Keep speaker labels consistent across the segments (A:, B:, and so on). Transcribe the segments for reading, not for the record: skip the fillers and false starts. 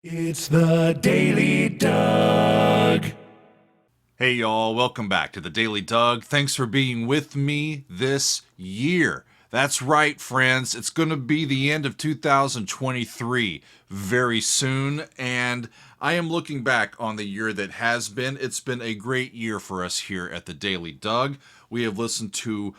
A: It's the Daily Doug.
B: Hey y'all, welcome back to the Daily Doug. Thanks for being with me this year. That's right, friends. It's going to be the end of 2023 very soon, and I am looking back on the year that has been. It's been a great year for us here at the Daily Doug. We have listened to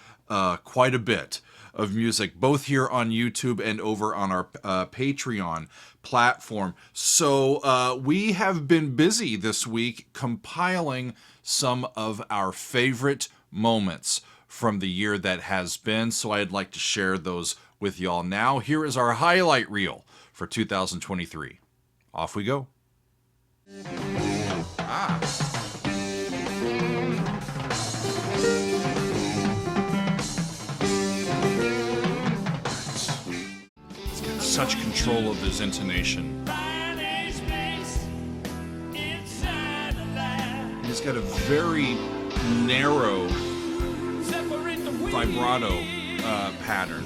B: quite a bit of music, both here on YouTube and over on our Patreon platform. So we have been busy this week compiling some of our favorite moments from the year that has been. So I'd like to share those with y'all now. Here is our highlight reel for 2023. Off we go. Such control of his intonation. He's got a very narrow vibrato pattern,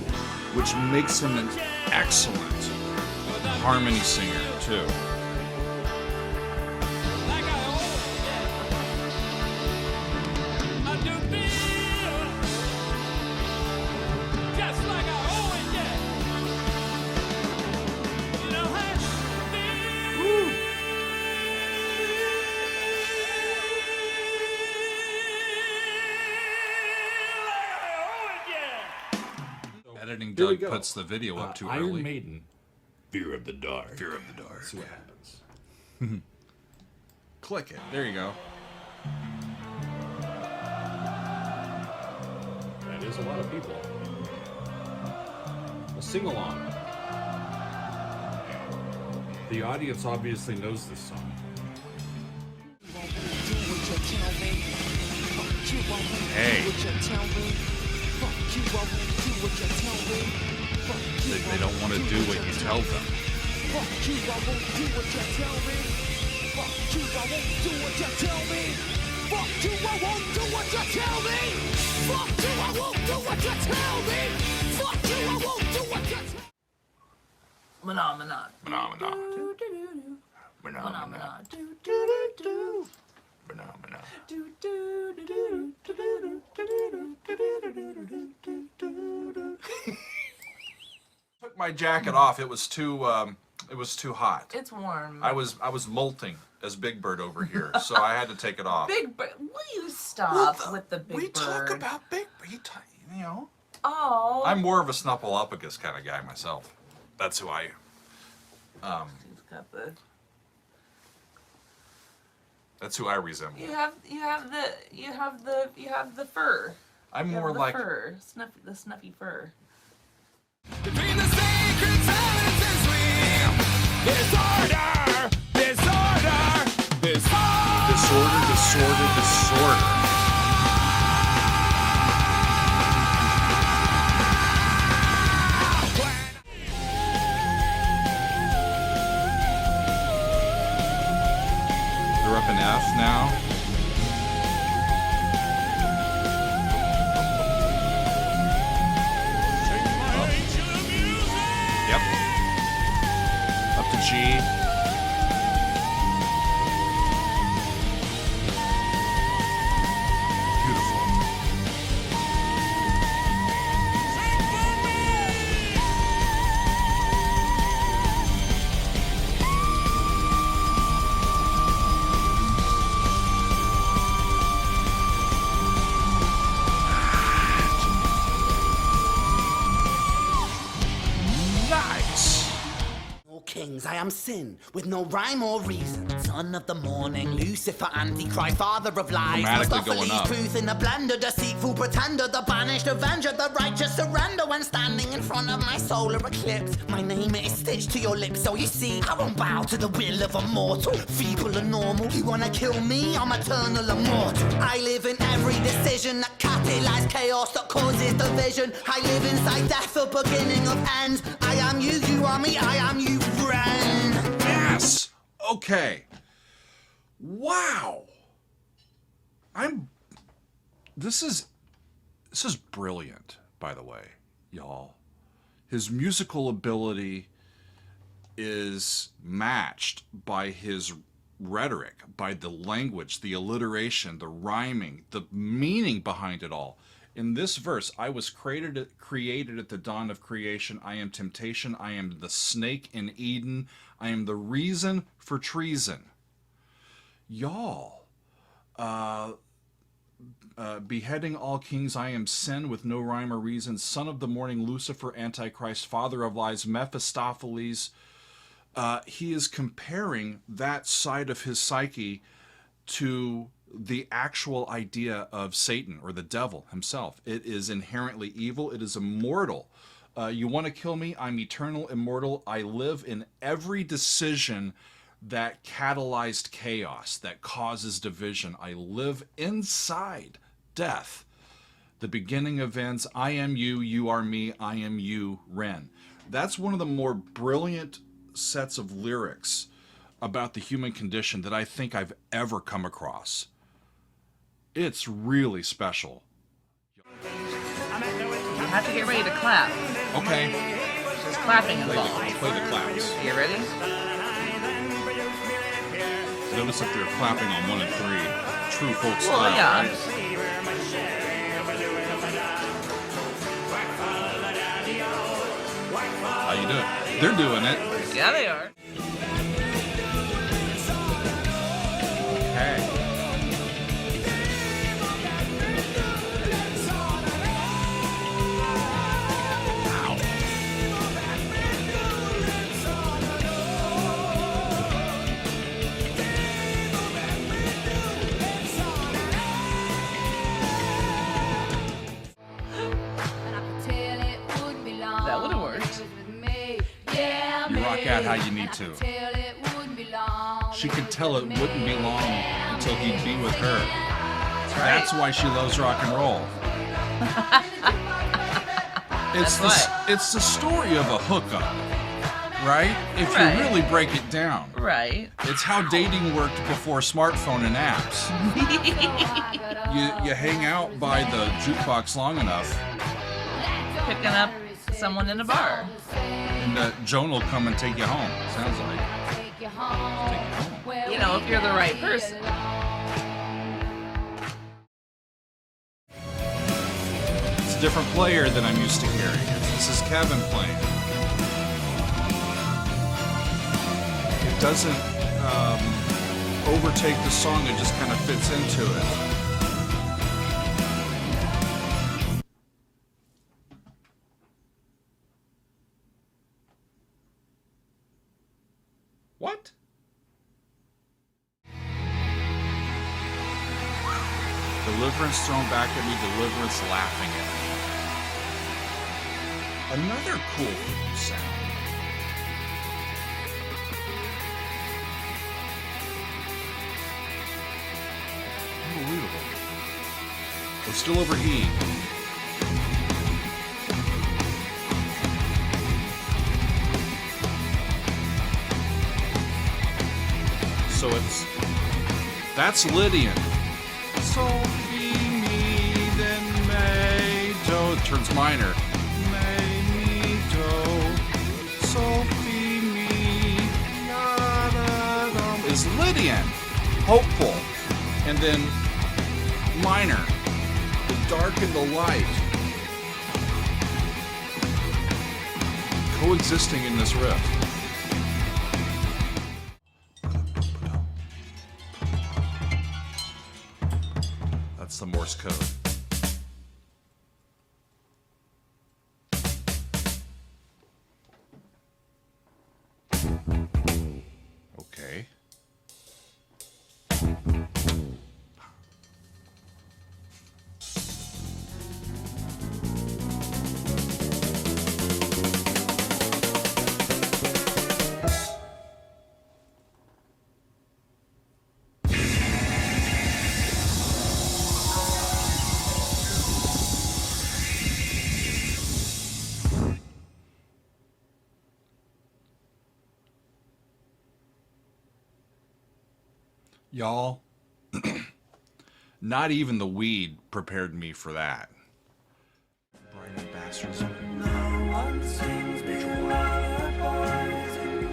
B: which makes him an excellent harmony singer, too. Editing Doug puts the video up too early.
A: Iron Maiden, Fear of the Dark.
B: Fear of the Dark.
A: See what happens.
B: Click it. There you go.
A: That is a lot of people. A sing-along. The audience obviously knows this song.
B: Hey. They don't want to do what you tell them.
C: Phenomena.
B: Phenomena.
C: Phenomena.
B: Phenomena. Took my jacket off. It was too hot.
C: It's warm.
B: I was molting as Big Bird over here, so I had to take it off.
C: Big Bird. Will you stop with the Big Bird?
B: We talk about Big Bird, you know.
C: Oh.
B: I'm more of a Snuffleupagus kind of guy myself. That's who I.
C: He's got the.
B: That's who I resemble.
C: You have the fur.
B: I'm
C: You have
B: more
C: the
B: like.
C: fur. The snuffy fur.
D: Between the sacred silence and swim. Disorder,
B: Disorder. They're up in F now. Yep. Up to G. Beautiful. Nice.
E: Kings, I am sin, with no rhyme or reason. Son of the morning, Lucifer, Antichrist, father of lies.
B: Dramatically going up.
E: Truth in the blender, deceitful pretender, the banished avenger, the righteous surrender. When standing in front of my solar eclipse, my name is stitched to your lips. So you see, I won't bow to the will of a mortal, feeble and normal. You wanna kill me? I'm eternal immortal. I live in every decision that catalyzes chaos, that causes division. I live inside death, the beginning of end. I am you, you are me, I am you, friend.
B: Yes. Okay. Wow. This is brilliant, by the way, y'all. His musical ability is matched by his rhetoric, by the language, the alliteration, the rhyming, the meaning behind it all. In this verse, I was created at the dawn of creation. I am temptation. I am the snake in Eden. I am the reason for treason. Y'all, beheading all kings, I am sin with no rhyme or reason. Son of the morning, Lucifer, Antichrist, father of lies, Mephistopheles. He is comparing that side of his psyche to the actual idea of Satan or the devil himself. It is inherently evil. It is immortal. You want to kill me? I'm eternal, immortal. I live in every decision that catalyzed chaos, that causes division. I live inside death. The beginning of ends. I am you, you are me, I am you, Ren. That's one of the more brilliant sets of lyrics about the human condition that I think I've ever come across. It's really special.
C: You have to get ready to clap.
B: Okay,
C: There's clapping involved.
B: play the claps.
C: You ready?
B: Notice that they're clapping on 1 and 3. True folk style,
C: Well, yeah.
B: right? How you doing? They're doing it.
C: Yeah, they are.
B: Okay. Wow.
C: That would have worked.
B: You rock out how you need to. She could tell it wouldn't be long until he'd be with her. That's why she loves rock and roll. It's the story of a hookup, right? If
C: Right.
B: you really break it down.
C: Right.
B: It's how dating worked before smartphone and apps. You hang out by the jukebox long enough,
C: Picking up someone in a bar.
B: and Joan will come and take you home. Sounds like. Take you home.
C: You know, if you're the right person.
B: It's a different player than I'm used to hearing. This is Kevin playing. It doesn't overtake the song, it just kind of fits into it. What? Deliverance thrown back at me, deliverance laughing at me. Another cool sound. Unbelievable. We're still overheating. So that's Lydian. So be me then may do. It turns minor. May me do. So be me. Da, da, da. Is Lydian. Hopeful. And then minor. The dark and the light. Coexisting in this riff. That's the Morse code. Okay. Y'all, not even the weed prepared me for that. Brian Bastards.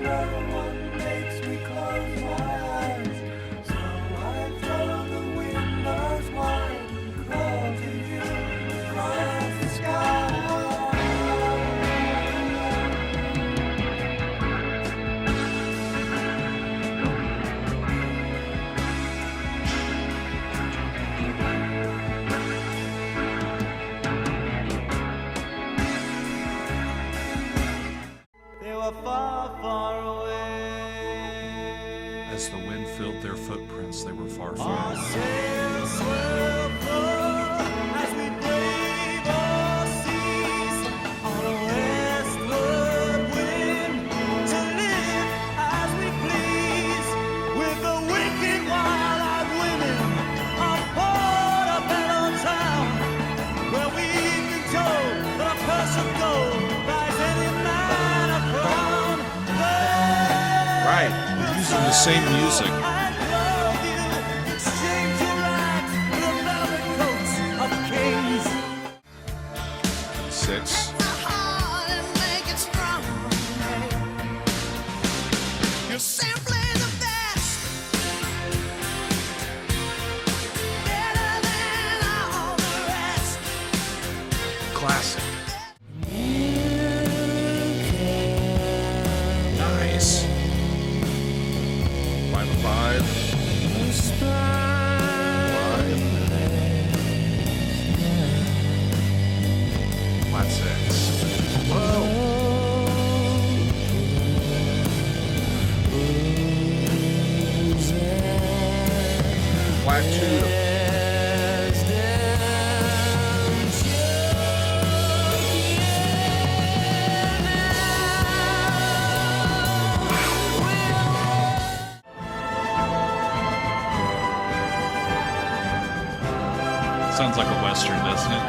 D: no one makes me close my eyes. So I throw the windows wide, call to you across the sky. They were far, far away.
B: As the wind filled their footprints, they were far, far away.
D: Sails will full as we brave our seas on a westward wind to live as we please with the wicked wild-eyed women of Portobello town, where we've been told that a purse of gold buys any man a crown.
B: Right. We're using the same music.
D: I love you. Exchange your rags for the velvet coats of kings.
B: 6.
E: You're simply the best, better than all the rest.
B: Classic. Nice. 5 of 5. 5. Flat 6. Whoa. Flat 2. Sounds like a Western, doesn't it?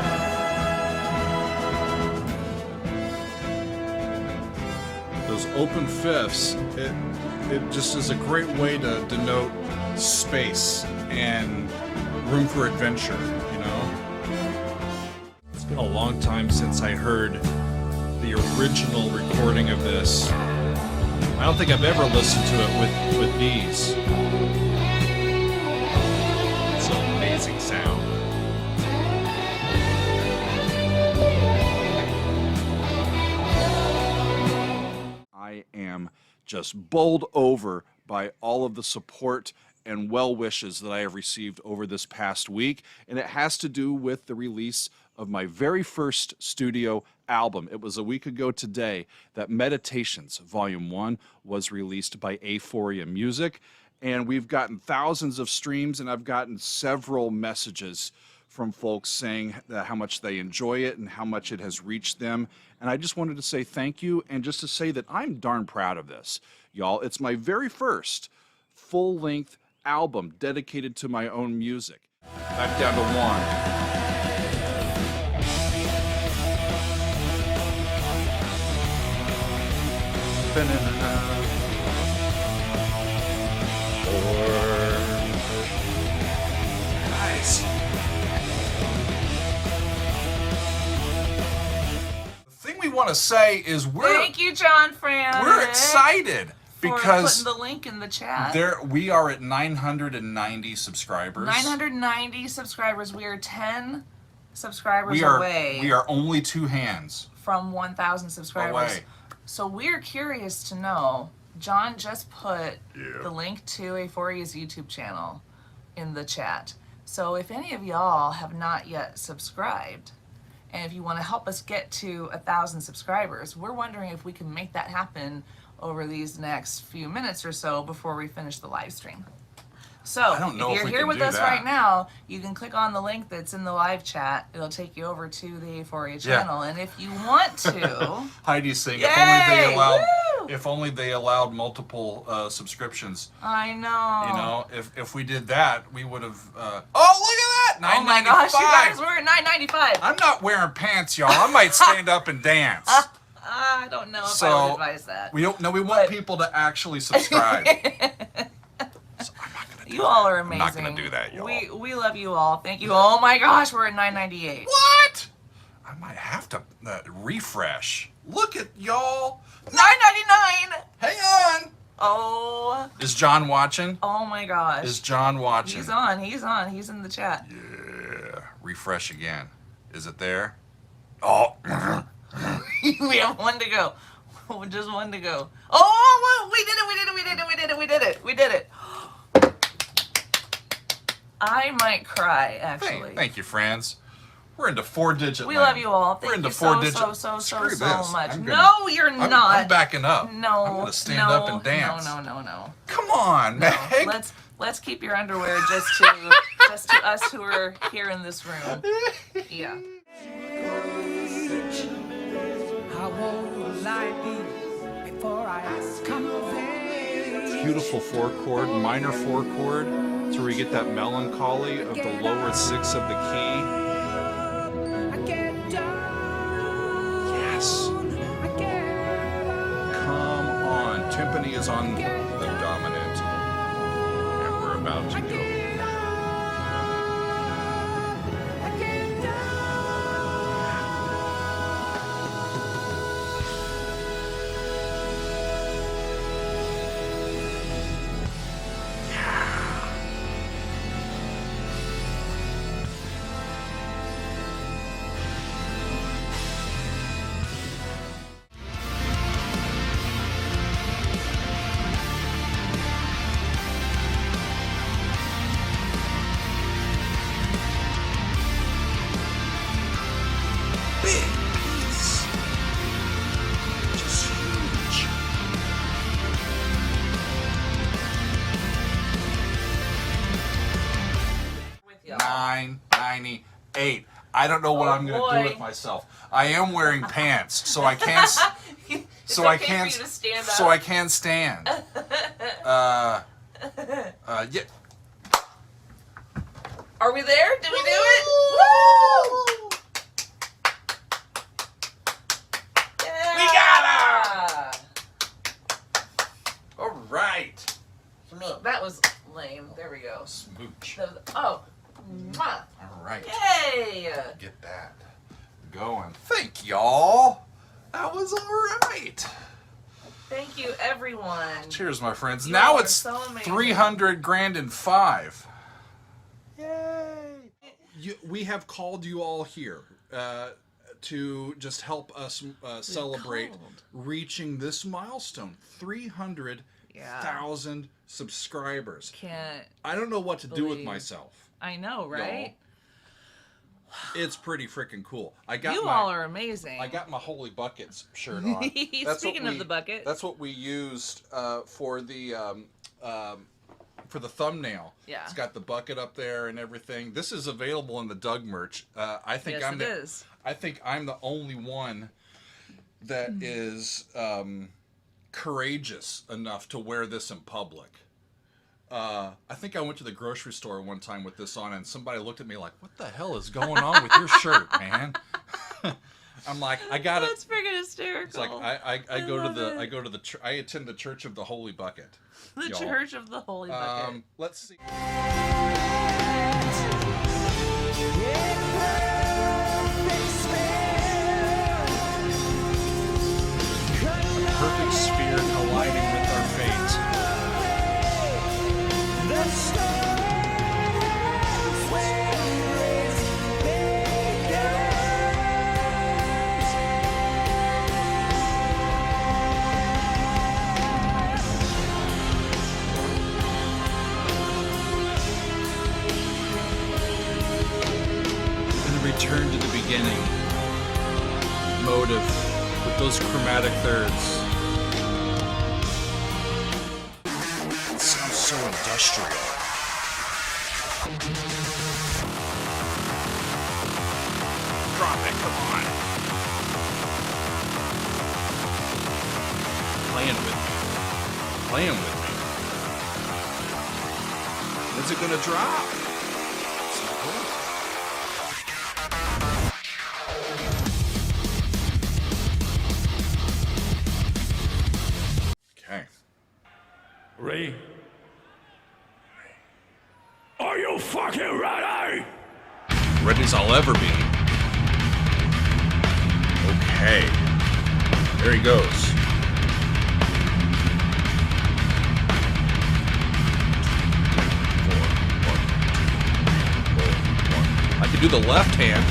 B: Those open fifths, it just is a great way to denote space and room for adventure, you know? It's been a long time since I heard the original recording of this. I don't think I've ever listened to it with these. It's an amazing sound. I am just bowled over by all of the support and well wishes that I have received over this past week, and it has to do with the release of my very first studio album. It was a week ago today that Meditations Volume 1 was released by Aphoria Music, and we've gotten thousands of streams, and I've gotten several messages from folks saying how much they enjoy it and how much it has reached them. And I just wanted to say thank you, and just to say that I'm darn proud of this, y'all. It's my very first full-length album dedicated to my own music. Back down to 1. Nice. The thing we want to say is
C: Thank you, John Fran.
B: we're excited because
C: putting the link in the chat.
B: we are at 990 subscribers.
C: 990 subscribers. We are 10 subscribers
B: We
C: away
B: are only 2 hands
C: from 1,000 subscribers.
B: away.
C: So we're curious to know. John just put the link to Aphoria's YouTube channel in the chat. So if any of y'all have not yet subscribed, and if you want to help us get to 1,000 subscribers, we're wondering if we can make that happen over these next few minutes or so before we finish the live stream. So
B: I don't know
C: if
B: if
C: you're
B: we
C: here
B: can
C: with
B: do
C: us
B: that.
C: right now, you can click on the link that's in the live chat. It'll take you over to the Aphoria channel. And if you want to,
B: Heidi's saying
C: Yay!
B: if only they allowed multiple subscriptions.
C: I know.
B: You know, if we did that, we would have. Oh, look at that!
C: Oh my gosh, you guys, we're at $9.95.
B: I'm not wearing pants, y'all. I might stand up and dance.
C: I don't know if I
B: So
C: would advise that.
B: we don't. No, we want people to actually subscribe. So I'm not gonna do
C: You
B: that.
C: all are
B: I'm
C: amazing.
B: not gonna do that, y'all.
C: We love you all. Thank you. Oh my gosh, we're at $9.98.
B: What? I might have to refresh. Look at y'all.
C: $9.99.
B: Hang on.
C: Oh.
B: Is John watching?
C: Oh my gosh.
B: Is John watching?
C: He's on. He's on. He's in the chat.
B: Yeah. Refresh again. Is it there? Oh.
C: We have one to go. Just one to go. Oh, we did it. We did it. We did it. We did it. We did it. We did it. I might cry, actually.
B: Thank you, friends. We're into 4-digit.
C: We love you all. Thank
B: We're into
C: you so,
B: 4-digit.
C: so
B: Screw this.
C: much.
B: I'm
C: No, you're not.
B: I'm backing up.
C: No.
B: I'm gonna stand up and dance.
C: No.
B: Come on,
C: No.
B: Meg.
C: Let's keep your underwear just to us who are here in this room. Yeah.
D: How will I be before I come of age?
B: Beautiful 4-chord, minor 4-chord. It's where we get that melancholy of the lower 6 of the key.
D: I get down.
B: Yes.
D: I get up.
B: Come on. Timpani is on the dominant. And we're about to go.
D: I get down.
B: Big piece. Just huge.
C: With y'all.
B: $9.98. I don't know what
C: Oh,
B: I'm going to
C: boy.
B: do with myself. I am wearing pants, so I can't.
C: It's
B: So I
C: okay
B: can't.
C: For you to stand up.
B: So I can stand. Yeah.
C: Are we there? Did we do it? Woo! Yeah!
B: We got All right.
C: That was lame. There we go.
B: Smooch.
C: Oh. Mwah.
B: All right.
C: Yay!
B: Get that going. Thank y'all. That was all right.
C: Thank you, everyone.
B: Cheers, my friends.
C: You
B: Now
C: are
B: it's
C: so amazing.
B: 300 grand and 5. Yay! We have called you all here to just help us celebrate
C: called.
B: reaching this milestone, 300,000 subscribers.
C: Can't.
B: I don't know what to do with
C: believe.
B: myself.
C: I know, right?
B: It's pretty freaking cool. I got
C: You all are amazing.
B: I got my Holy Buckets shirt on.
C: Speaking of the bucket.
B: That's what we used for the thumbnail.
C: Yeah.
B: It's got the bucket up there and everything. This is available in the Doug merch. I think
C: Yes, it is.
B: I think I'm the only one that is courageous enough to wear this in public. I think I went to the grocery store one time with this on, and somebody looked at me like, "What the hell is going on with your shirt, man?" I'm like, "I got it."
C: That's freaking hysterical.
B: It's like I attend the Church of the Holy Bucket.
C: The
B: y'all.
C: Church of the Holy Bucket.
B: Let's see. A perfect sphere colliding with our fate. And return to the beginning. Motive with those chromatic thirds. It sounds so industrial. Drop it, come on. Playing with me. Playing with me. When's it gonna drop? So cool. Okay.
A: Ray? Are you fucking ready?
B: Ready as I'll ever be. Okay. There he goes. I can do the left hand.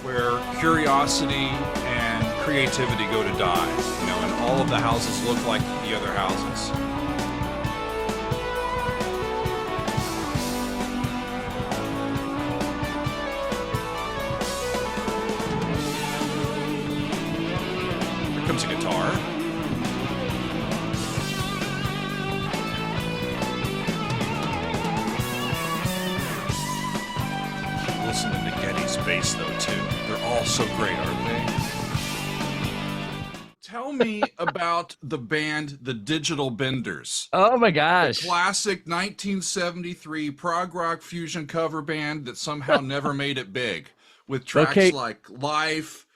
B: Where curiosity and creativity go to die, you know, and all of the houses look like the other houses. Here comes a guitar. Listening to Getty's bass though too. They're all so great, aren't they? Tell me about the band The Digital Benders.
F: Oh my
B: The
F: gosh.
B: classic 1973 prog rock fusion cover band that somehow never made it big, with tracks
F: Okay.
B: like Life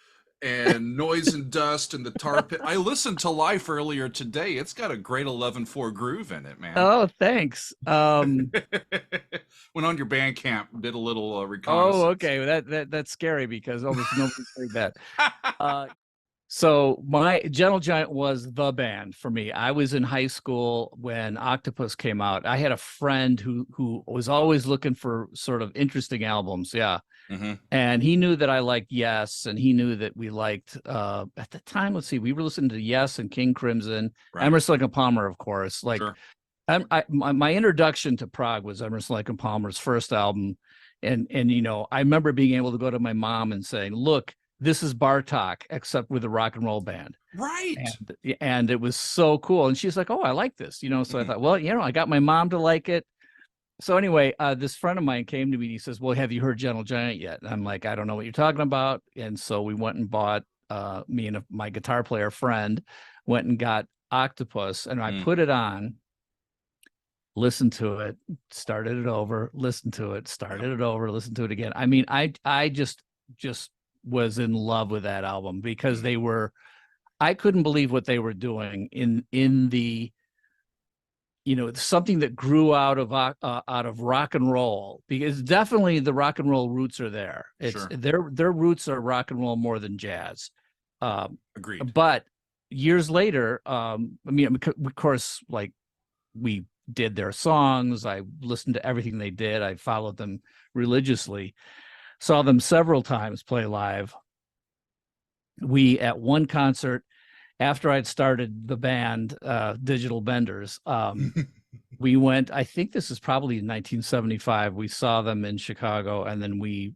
B: and Noise and Dust and the Tar Pit. I listened to Life earlier today. It's got a great 11/4 groove in it, man.
F: Oh, thanks.
B: Went on your Bandcamp, did a little reconnaissance.
F: Oh, okay. That's scary because almost nobody's heard that. So my Gentle Giant was the band for me. I was in high school when Octopus came out. I had a friend who was always looking for sort of interesting albums. Yeah.
B: Mm-hmm.
F: And he knew that I liked Yes, and he knew that we liked at the time, let's see, we were listening to Yes and King Crimson,
B: Right.
F: Emerson, Lake and Palmer, of course. Like
B: Sure.
F: my introduction to prog was Emerson, Lake and Palmer's first album. And you know, I remember being able to go to my mom and saying, look, this is Bartok, except with a rock and roll band.
B: Right.
F: And it was so cool. And she's like, oh, I like this, you know? So I thought, well, you know, I got my mom to like it. So anyway, this friend of mine came to me and he says, well, have you heard Gentle Giant yet? And I'm like, I don't know what you're talking about. And so we went and bought, me and my guitar player friend went and got Octopus, and I put it on, listened to it, started it over, listened to it, started it over, listened to it again. I mean, I just was in love with that album because I couldn't believe what they were doing in the, you know, something that grew out of rock and roll, because definitely the rock and roll roots are there. It's
B: Sure.
F: their roots are rock and roll more than jazz.
B: Agreed.
F: But years later, I mean, of course, like we did their songs. I listened to everything they did. I followed them religiously. Saw them several times play live. We, at one concert, after I'd started the band, Digital Benders, we went, I think this is probably in 1975. We saw them in Chicago, and then we,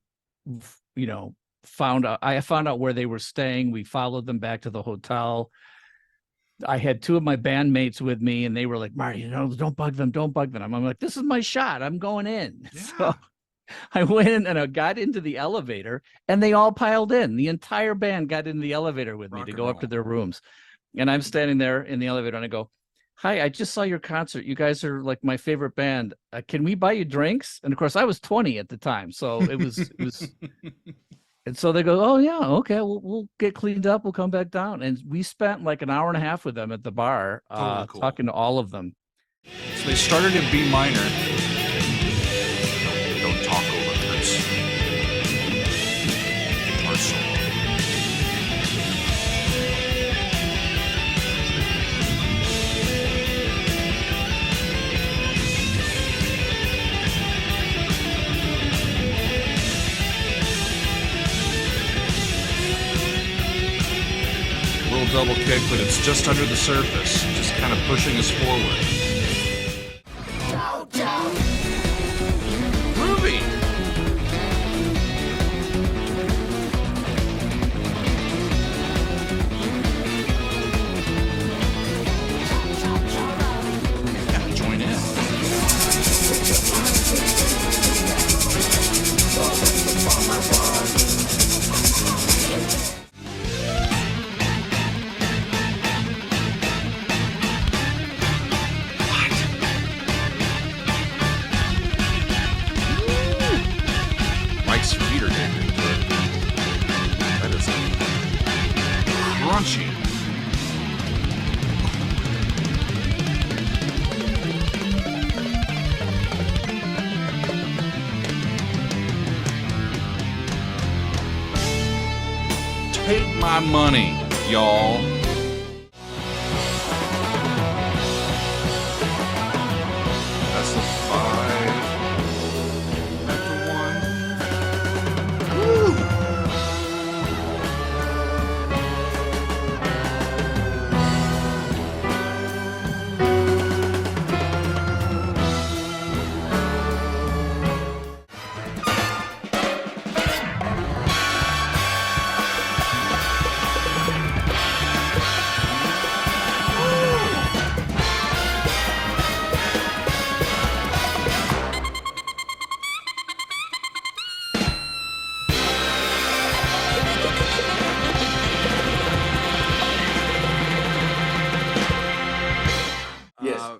F: you know, I found out where they were staying. We followed them back to the hotel. I had two of my bandmates with me, and they were like, Marty, you know, don't bug them. I'm like, this is my shot. I'm going in.
B: Yeah.
F: So I went in and I got into the elevator, and they all piled in. The entire band got in the elevator with me
B: Rock
F: to
B: and
F: go up
B: roll.
F: to their rooms. And I'm standing there in the elevator, and I go, hi, I just saw your concert. You guys are like my favorite band. Can we buy you drinks? And of course, I was 20 at the time. So it was. And so they go, oh, yeah, okay, we'll get cleaned up. We'll come back down. And we spent like an hour and a half with them at the bar,
B: Totally cool.
F: talking to all of them.
B: So they started in B minor. Don't talk over this. Guitar solo. Little double kick, but it's just under the surface, just kind of pushing us forward. Groovy. Gotta join in. my money, y'all. That's the 5 after 1. Woo!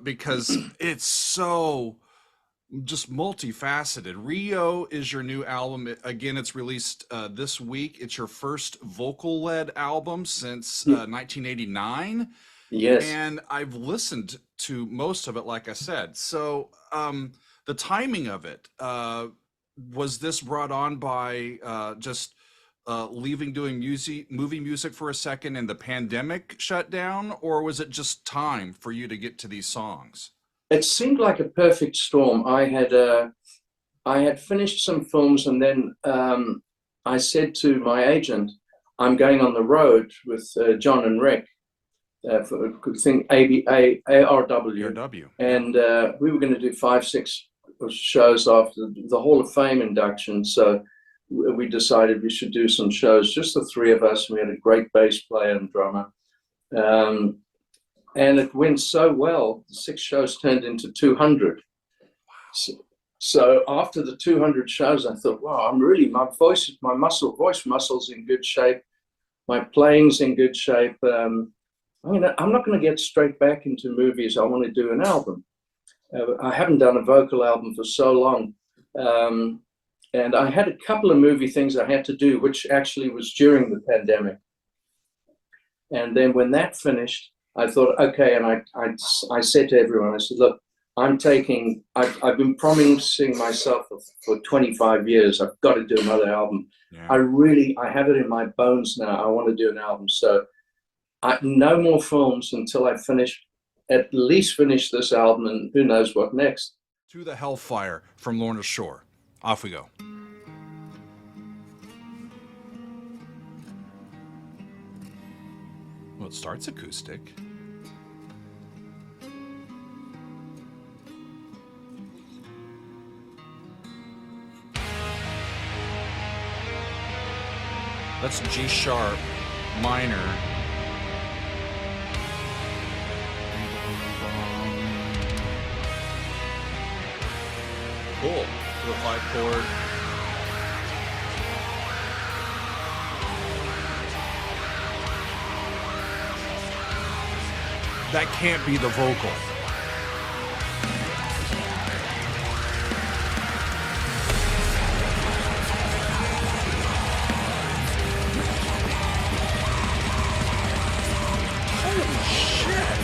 B: Because it's so just multifaceted. Rio is your new album. Again, it's released this week. It's your first vocal-led album since 1989.
G: Yes.
B: And I've listened to most of it, like I said. So the timing of it, was this brought on by just leaving doing movie music for a second and the pandemic shut down, or was it just time for you to get to these songs?
G: It seemed like a perfect storm. I had finished some films, and then I said to my agent, I'm going on the road with John and Rick for a thing, ARW.
B: ARW.
G: And we were going to do 5-6 shows after the Hall of Fame induction. So we decided we should do some shows, just the three of us. We had a great bass player and drummer. And it went so well, 6 shows turned into 200. So after the 200 shows, I thought, wow, my voice muscle's in good shape. My playing's in good shape. I'm not going to get straight back into movies. I want to do an album. I haven't done a vocal album for so long. And I had a couple of movie things I had to do, which actually was during the pandemic. And then when that finished, I thought, okay, and I said to everyone, I said, look, I've been promising myself for 25 years, I've got to do another album.
B: Yeah.
G: I have it in my bones now. I want to do an album. So no more films until I at least finish this album, and who knows what next.
B: To the Hellfire from Lorna Shore. Off we go. Well, it starts acoustic. That's G sharp minor. Cool. To the 5 chord. That can't be the vocal. Holy shit!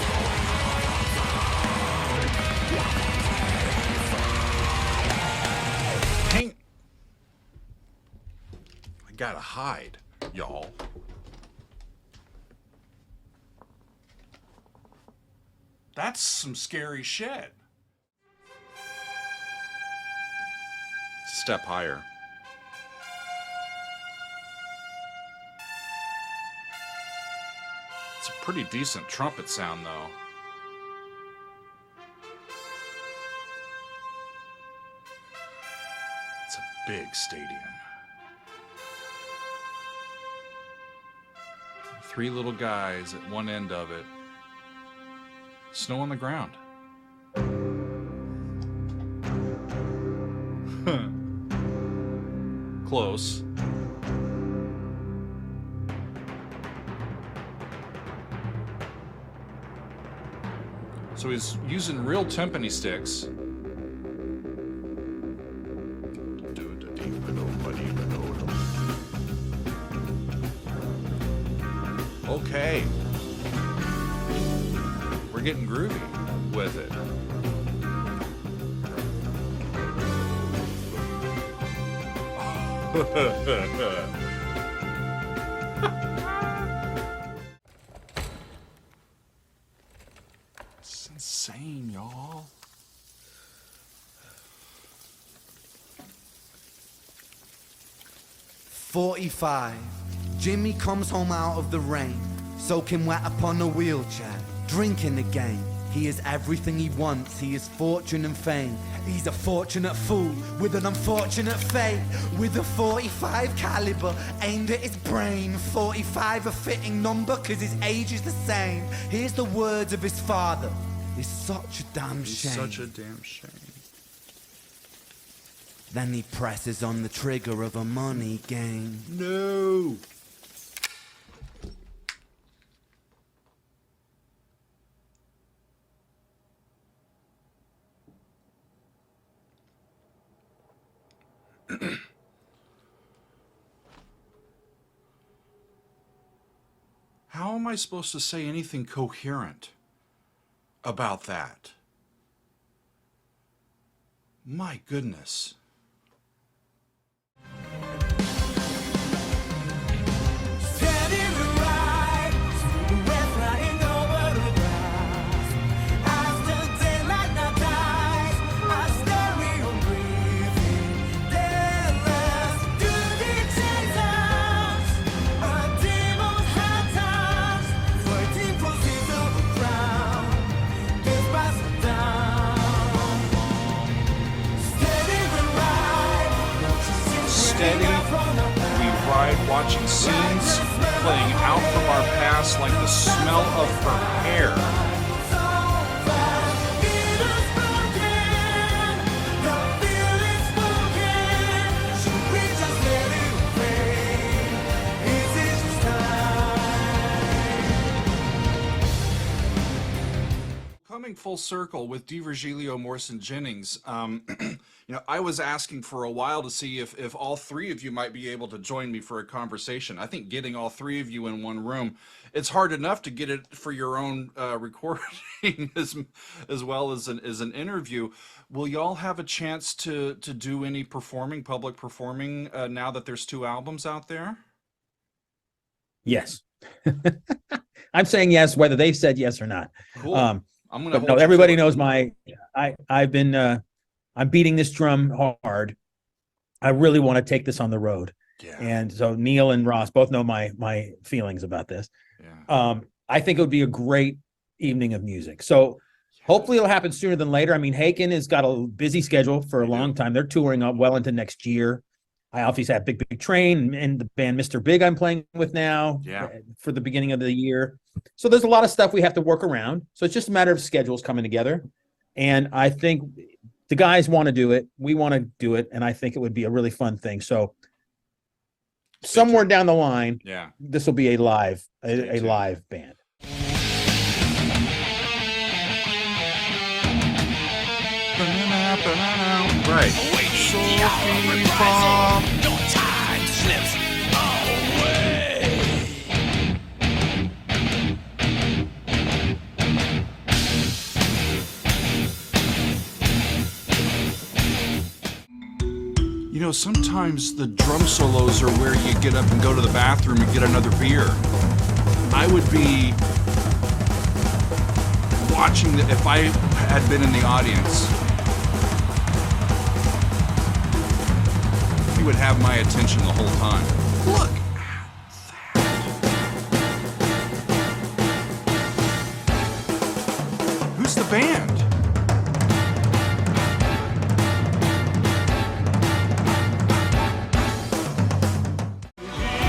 B: I gotta hide, y'all. That's some scary shit. Step higher. It's a pretty decent trumpet sound, though. It's a big stadium. 3 little guys at one end of it. Snow on the ground. Close. So he's using real timpani sticks. Okay. We're getting groovy with it. It's insane, y'all.
H: "45. Jimmy comes home out of the rain, soaking wet upon a wheelchair, drinking again. He is everything he wants, he is fortune and fame. He's a fortunate fool with an unfortunate fate. With a 45 caliber aimed at his brain. 45 a fitting number cause his age is the same. Here's the words of his father. It's such a damn shame.
B: Such a damn shame.
H: Then he presses on the trigger of a money game.
B: No. How am I supposed to say anything coherent about that? My goodness.
D: Standing right, we're flying over the grass. As the daylight now dies, our stereo breathing, deathless to the chasers. Our demons had times, fighting proceeds of the ground. It's passing down. Steady the ride,
B: Steady, we ride watching scenes playing out from our past like the smell of her hair. Coming full circle with DiVirgilio, Morrison, Jennings, I was asking for a while to see if all three of you might be able to join me for a conversation. I think getting all three of you in one room, it's hard enough to get it for your own recording as well as an interview. Will y'all have a chance to do any public performing now that there's 2 albums out there?
I: Yes. I'm saying yes, whether they've said yes or not.
B: Cool. I'm gonna
I: But
B: hold
I: no,
B: you
I: everybody
B: to it.
I: knows I've been I'm beating this drum hard. I really want to take this on the road.
B: Yeah.
I: And so Neil and Ross both know my feelings about this.
B: Yeah.
I: I think it would be a great evening of music. So hopefully it'll happen sooner than later. I mean, Haken has got a busy schedule for a long time. They're touring up well into next year. I obviously have Big Big Train and the band Mr. Big I'm playing with now for the beginning of the year. So there's a lot of stuff we have to work around. So it's just a matter of schedules coming together. And I think the guys want to do it. We want to do it. And I think it would be a really fun thing. So somewhere down the line, this will be a live band.
B: Right.
D: No time slips away.
B: Sometimes the drum solos are where you get up and go to the bathroom and get another beer. I would be watching if I had been in the audience. He would have my attention the whole time. Look at that. Who's the band?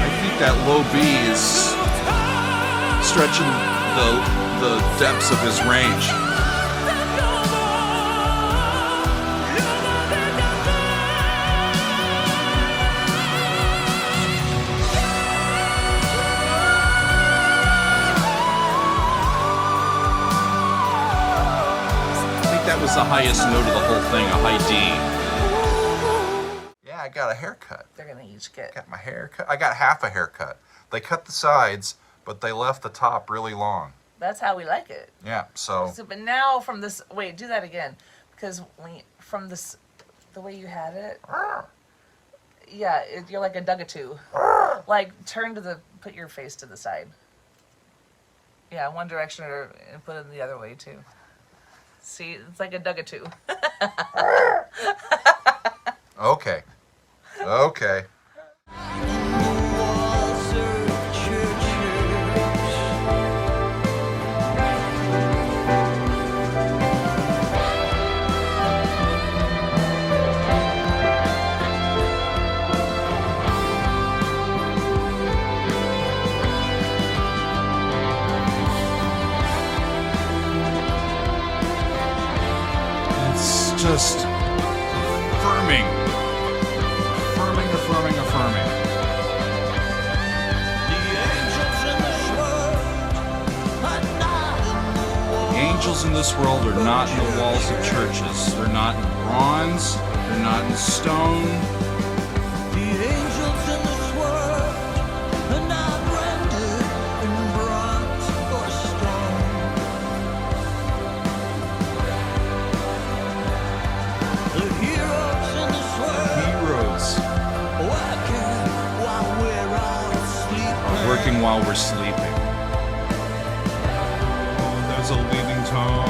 B: I think that low B is stretching the depths of his range. That was the highest note of the whole thing, a high D. Yeah, I got a haircut.
C: They're gonna each get.
B: Got my haircut. I got half a haircut. They cut the sides, but they left the top really long.
C: That's how we like it.
B: Yeah, so
C: But now from this, wait, do that again, because from this, the way you had it, yeah, you're like a Dugatoo. Like put your face to the side. Yeah, one direction and put it the other way too. See, it's like a Duggatoo.
B: Okay. Okay. It's just affirming. Affirming. The angels in this world are not in the walls of churches. They're not in bronze. They're not in stone.
D: The angels in this world are not rendered in bronze or stone. The heroes in this world
B: Heroes
D: working while we're all sleeping.
B: working while we're sleeping. Oh, there's a leading tone.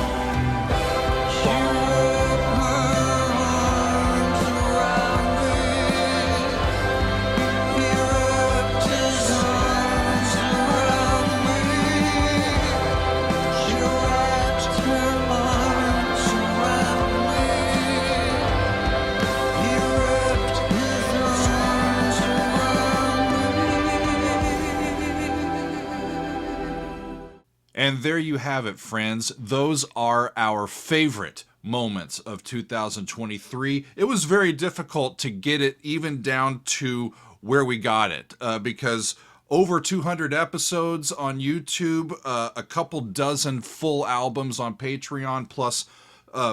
B: And there you have it, friends. Those are our favorite moments of 2023. It was very difficult to get it even down to where we got it because over 200 episodes on YouTube, a couple dozen full albums on Patreon, plus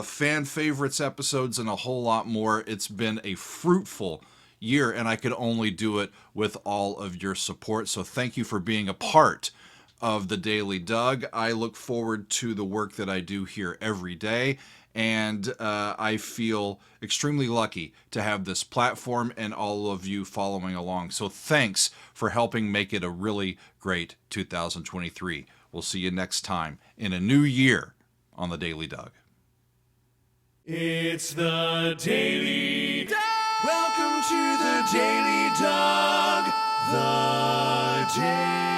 B: fan favorites episodes and a whole lot more. It's been a fruitful year, and I could only do it with all of your support. So thank you for being a part of the Daily Doug. I look forward to the work that I do here every day, and I feel extremely lucky to have this platform and all of you following along. So thanks for helping make it a really great 2023. We'll see you next time in a new year on the Daily Doug.
D: It's the Daily Dog. Welcome to the Daily Dog. The Daily